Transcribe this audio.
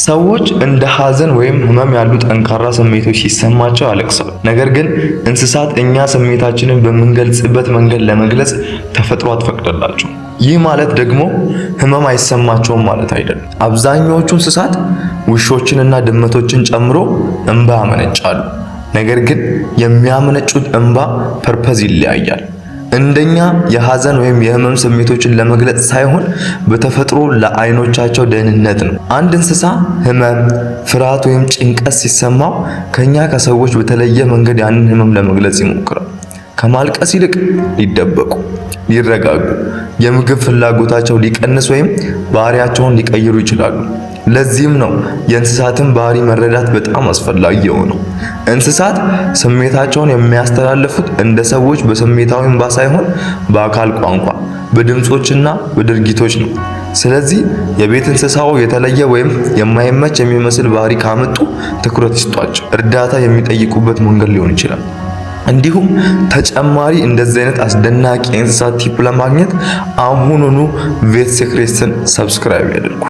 ሰዎች እንደ ሐዘን ወይም ህመም ያሉ ጠንካራ ስሜቶች ሲሰማቸው ያለቅሳሉ። ነገር ግን እንስሳት እኛ ስሜታችንን በምንገልጽበት መንገድ ለመግለጽ ተፈጥሮ አትፈቅድላቸውም። ይህ ማለት ደግሞ ህመም አይሰማቸውም ማለት አይደለም። አብዛኛዎቹ እንስሳት ውሾችንና ድመቶችን ጨምሮ እንባ ያመነጫሉ። ነገር ግን የሚያመነጩት እንባ ፐርፐዝ ይለያያል። እንደኛ የሐዘን ወይም የህመም ስሜቶችን ለመግለጽ ሳይሆን በተፈጥሮ ለአይኖቻቸው ደህንነት ነው። አንድ እንስሳ ህመም፣ ፍርሃት ወይም ጭንቀት ሲሰማው ከኛ ከሰዎች በተለየ መንገድ ያንን ህመም ለመግለጽ ይሞክራል። ከማልቀስ ይልቅ ሊደበቁ፣ ሊረጋጉ፣ የምግብ ፍላጎታቸው ሊቀንስ ወይም ባህሪያቸውን ሊቀይሩ ይችላሉ። ለዚህም ነው የእንስሳትን ባህሪ መረዳት በጣም አስፈላጊ የሆነው። እንስሳት ስሜታቸውን የሚያስተላልፉት እንደ ሰዎች በስሜታዊ እንባ ሳይሆን በአካል ቋንቋ፣ በድምጾችና በድርጊቶች ነው። ስለዚህ የቤት እንስሳው የተለየ ወይም የማይመች የሚመስል ባህሪ ካመጡ ትኩረት ይስጧቸው። እርዳታ የሚጠይቁበት መንገድ ሊሆን ይችላል። እንዲሁም ተጨማሪ እንደዚህ አይነት አስደናቂ የእንስሳት ቲፕ ለማግኘት አሁኑኑ ቬት ሴክሬትስን ሰብስክራይብ ያድርጉ።